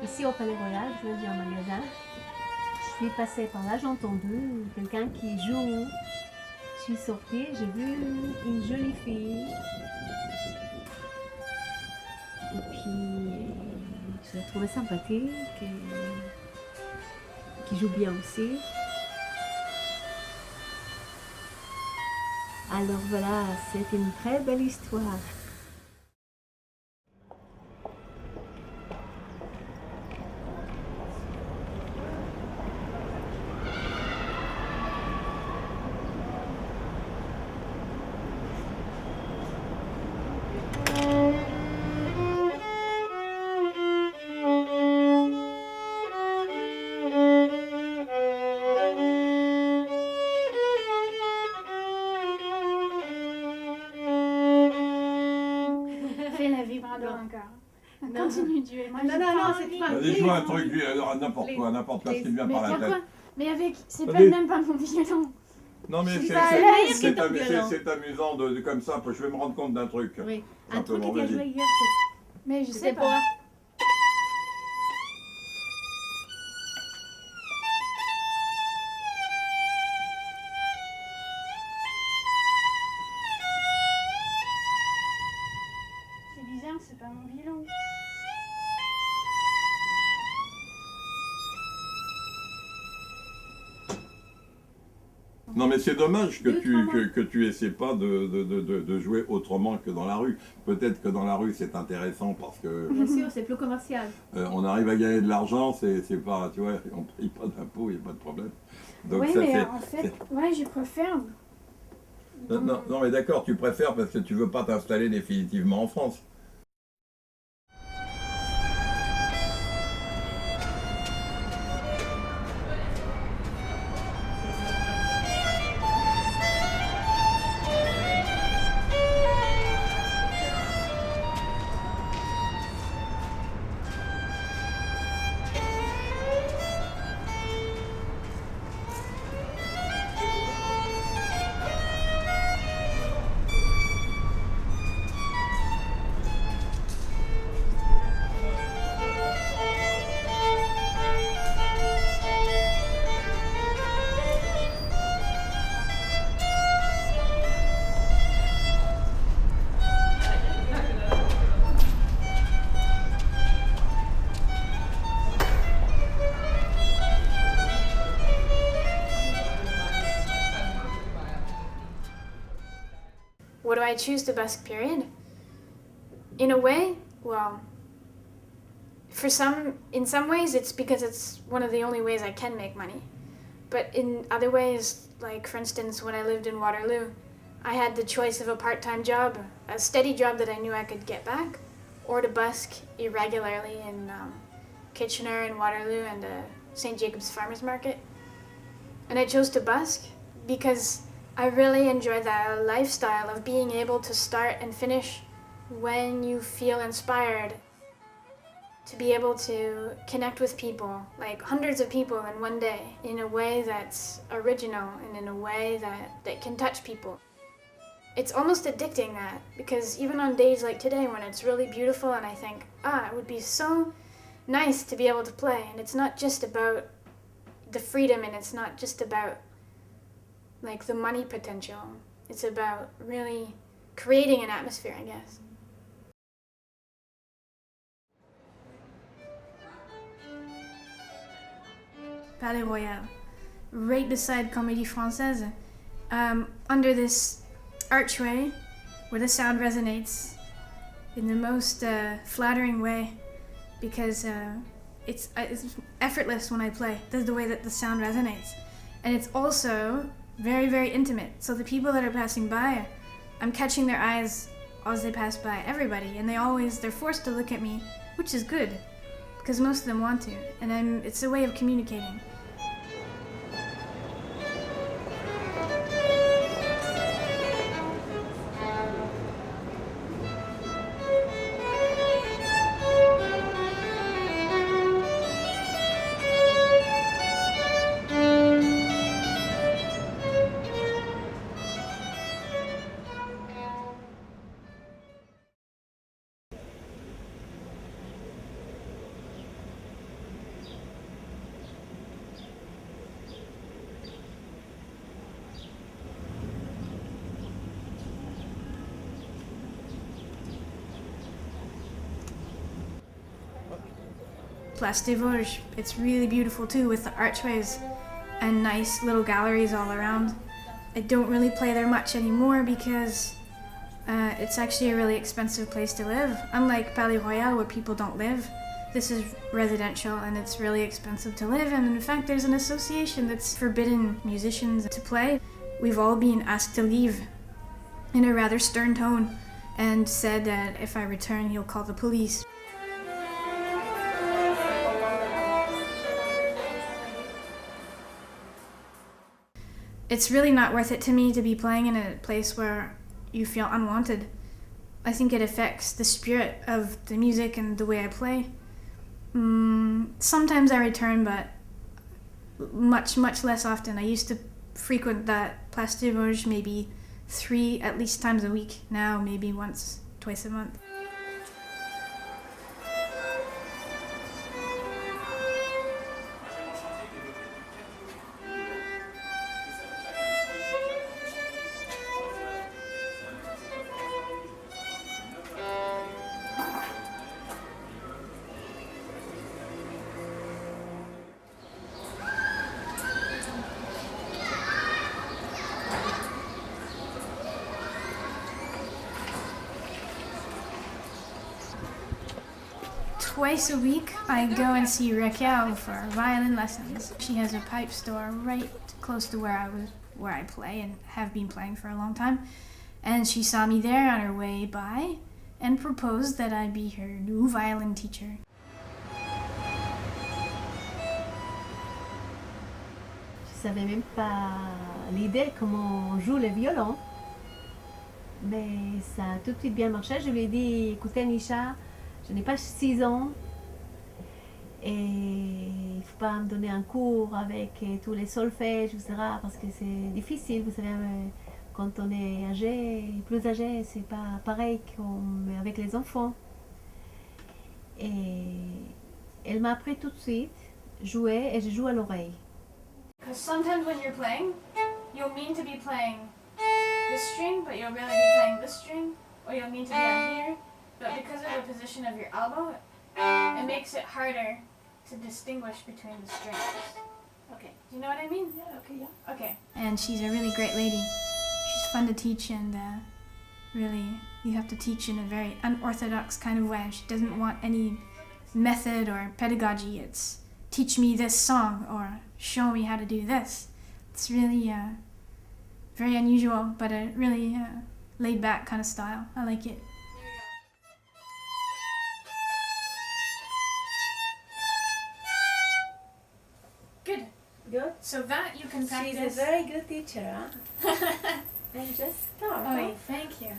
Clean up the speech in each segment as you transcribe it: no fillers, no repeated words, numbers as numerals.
Ici au Palais Royal, je viens d'un magasin. Je suis passée par là, j'ai entendu quelqu'un qui joue. Je suis sortie, j'ai vu une jolie fille. Et puis, je l'ai trouvée sympathique, qui joue bien aussi. Alors voilà, c'est une très belle histoire. Fais la vibrato encore. Continue de jouer. Moi, Non, c'est pas. Vas-y, joue un truc, n'importe quoi, ce qui te vient par la tête. Quoi? Mais avec, c'est Allez. même pas mon violon. Non mais c'est amusant de comme ça, je vais me rendre compte d'un truc. Oui, un truc Simplement, qui a vas-y. joué hier, Mais je sais c'était pas. pour. C'est bizarre, c'est pas mon violon. Non mais c'est dommage que tu essaies pas de jouer autrement que dans la rue. Peut-être que dans la rue c'est intéressant parce que Bien sûr, c'est plus commercial. on arrive à gagner de l'argent, c'est pas, tu vois, on paye pas d'impôts, il n'y a pas de problème. Donc Oui, ça, mais c'est- en fait, ouais, je préfère. non, mais d'accord, tu préfères parce que tu veux pas t'installer définitivement en France. What do I choose to busk, period? In a way, well, in some ways it's because it's one of the only ways I can make money. But in other ways, like for instance, when I lived in Waterloo, I had the choice of a part-time job, a steady job that I knew I could get back, or to busk irregularly in Kitchener and Waterloo and St. Jacob's Farmers Market. And I chose to busk because I really enjoy the lifestyle of being able to start and finish when you feel inspired, to be able to connect with people, like hundreds of people in one day, in a way that's original and in a way that can touch people. It's almost addicting that, because even on days like today when it's really beautiful and I think, it would be so nice to be able to play, and it's not just about the freedom and it's not just about like the money potential. It's about really creating an atmosphere, I guess. Palais Royal, right beside Comédie Française, under this archway where the sound resonates in the most flattering way, because it's effortless when I play. That's the way that the sound resonates. And it's also very, very intimate. So the people that are passing by, I'm catching their eyes as they pass by, everybody, and they're forced to look at me, which is good, because most of them want to, and it's a way of communicating. Place des Vosges. It's really beautiful too, with the archways and nice little galleries all around. I don't really play there much anymore because it's actually a really expensive place to live. Unlike Palais Royal, where people don't live, this is residential and it's really expensive to live. And in fact, there's an association that's forbidden musicians to play. We've all been asked to leave in a rather stern tone and said that if I return, he'll call the police. It's really not worth it to me to be playing in a place where you feel unwanted. I think it affects the spirit of the music and the way I play. Sometimes I return, but much less often. I used to frequent that Place des Vosges maybe 3 at least times a week. Now maybe once, twice a month. Twice a week, I go and see Raquel for violin lessons. She has a pipe store right close to where I play and have been playing for a long time. And she saw me there on her way by and proposed that I be her new violin teacher. Je savais même pas l'idée comment on joue le violon. Mais ça a tout de suite bien marché. Je lui ai dit, écoutez Nisha, je n'ai pas 6 ans et il ne faut pas me donner un cours avec tous les solfèges, etc. parce que c'est difficile, vous savez, quand on est âgé, plus âgé, c'est pas pareil qu'avec les enfants. Et elle m'a appris tout de suite jouer et je joue à l'oreille. Because sometimes when you're playing, you'll mean to be playing this string, but you'll really be playing this string, or you'll mean to be on here. But because of the position of your elbow, it makes it harder to distinguish between the strings. Okay. Do you know what I mean? Yeah, okay, yeah. Okay. And she's a really great lady. She's fun to teach, and really, you have to teach in a very unorthodox kind of way. She doesn't want any method or pedagogy. It's teach me this song or show me how to do this. It's really very unusual, but a really laid back kind of style. I like it. Good. So that you can practice. She's a very good teacher, huh? And just start. Oh, thank you.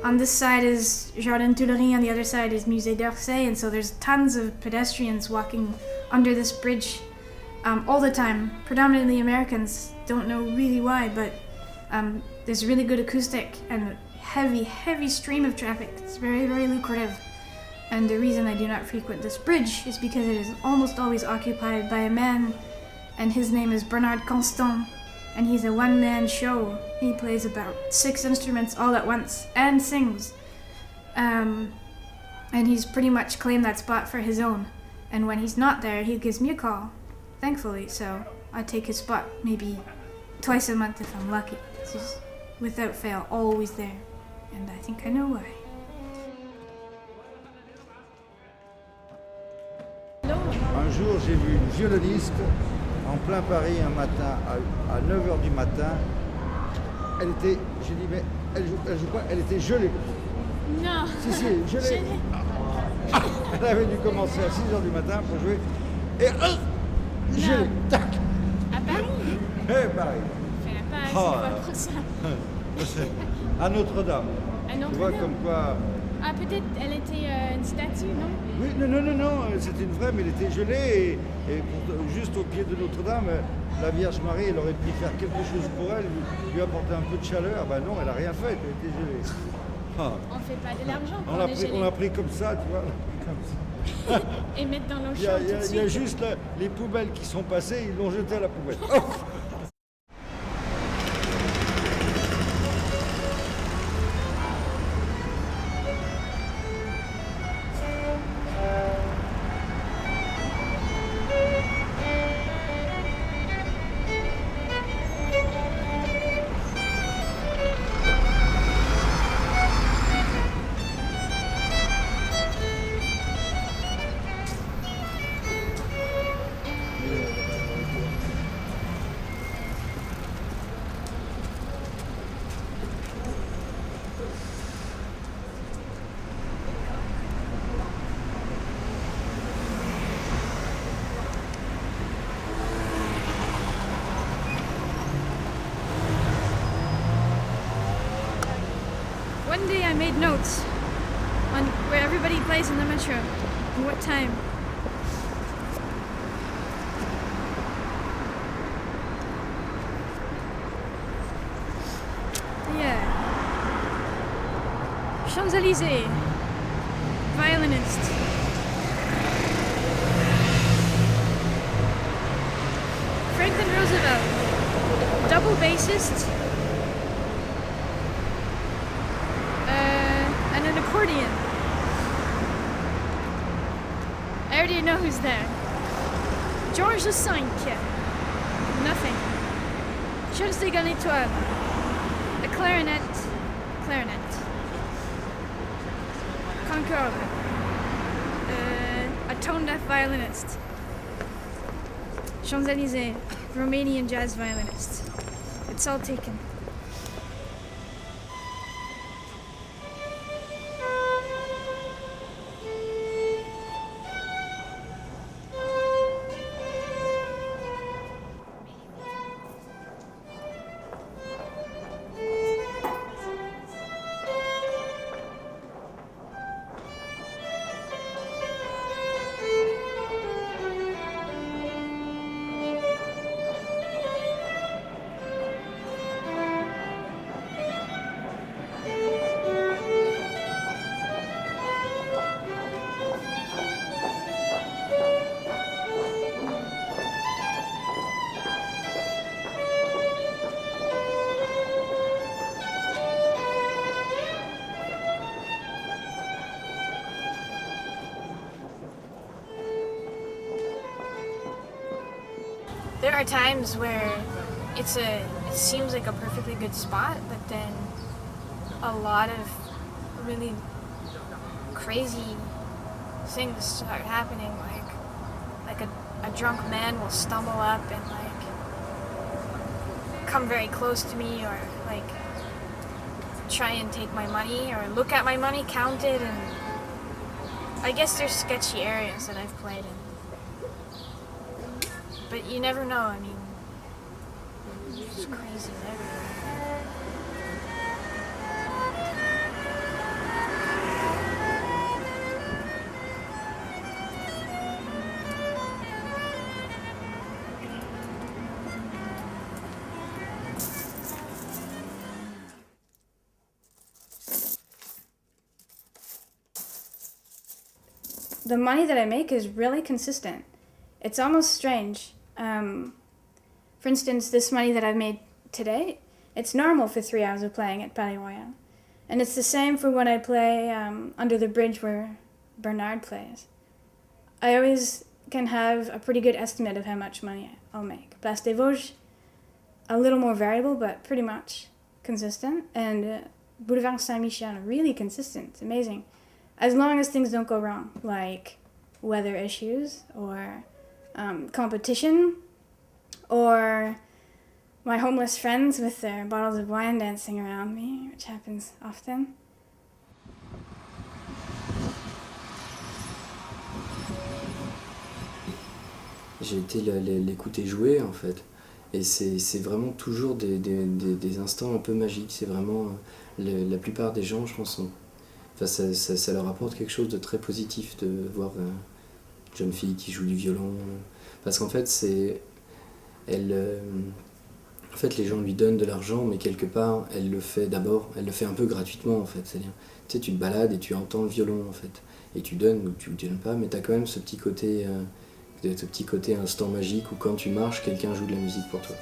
On this side is Jardin Tuileries, on the other side is Musée d'Orsay, and so there's tons of pedestrians walking under this bridge all the time. Predominantly Americans, don't know really why, but there's really good acoustic and a heavy stream of traffic. It's very, very lucrative. And the reason I do not frequent this bridge is because it is almost always occupied by a man, and his name is Bernard Constant. And he's a one-man show. He plays about 6 instruments all at once and sings. And he's pretty much claimed that spot for his own. And when he's not there, he gives me a call, thankfully. So I take his spot maybe twice a month if I'm lucky. He's without fail always there. And I think I know why. Un jour, j'ai vu une violoniste en plein Paris un matin à 9h du matin. Elle était, j'ai dit, mais elle joue quoi? Elle était gelée. Non. Si, je l'ai. Elle avait dû commencer à 6h du matin pour jouer. Et je l'ai. Tac. À Paris. Pareil. Enfin, pas assez Oh, fois pour ça. À Notre-Dame. À Tu Notre-Dame. vois comme quoi. Ah, peut-être elle était une statue, non? Oui, non, c'était une vraie, mais elle était gelée et juste au pied de Notre-Dame, la Vierge Marie, elle aurait pu faire quelque chose pour elle, lui apporter un peu de chaleur. Ben non, elle n'a rien fait, elle était gelée. Ah. On fait pas de l'argent pour On l'a pris comme ça, tu vois. Comme ça. Et mettre dans l'eau Il chaude tout de y a suite. juste les poubelles qui sont passées, ils l'ont jeté à la poubelle. Oh. One day I made notes on where everybody plays in the metro and what time. Yeah. Champs-Élysées, violinist. Franklin Roosevelt, double bassist. And an accordion. I already know who's there. George V. Nothing. Chose de l'étoile. A clarinet. Concorde. A tone-deaf violinist. Champs-Élysées, Romanian jazz violinist. It's all taken. There are times where it seems like a perfectly good spot, but then a lot of really crazy things start happening, like a drunk man will stumble up and come very close to me, or try and take my money or look at my money, count it, and I guess there's sketchy areas that I've played in. But you never know, I mean, it's crazy everywhere. The money that I make is really consistent. It's almost strange. For instance, this money that I've made today, it's normal for 3 hours of playing at Palais Royal. And it's the same for when I play under the bridge where Bernard plays. I always can have a pretty good estimate of how much money I'll make. Place des Vosges, a little more variable, but pretty much consistent. And Boulevard Saint-Michel, really consistent. It's amazing. As long as things don't go wrong, like weather issues or competition, or my homeless friends with their bottles of wine dancing around me, which happens often. j'ai été l'écouter jouer en fait. Et c'est vraiment toujours des instants un peu magiques. C'est vraiment, la plupart des gens, je pense, enfin, ça leur apporte quelque chose de très positif de voir une jeune fille qui joue du violon. Parce qu'en fait, en fait, les gens lui donnent de l'argent, mais quelque part, elle le fait un peu gratuitement en fait. C'est-à-dire, tu sais, tu te balades et tu entends le violon en fait. Et tu donnes ou tu ne donnes pas, mais tu as quand même ce petit côté instant magique où quand tu marches, quelqu'un joue de la musique pour toi.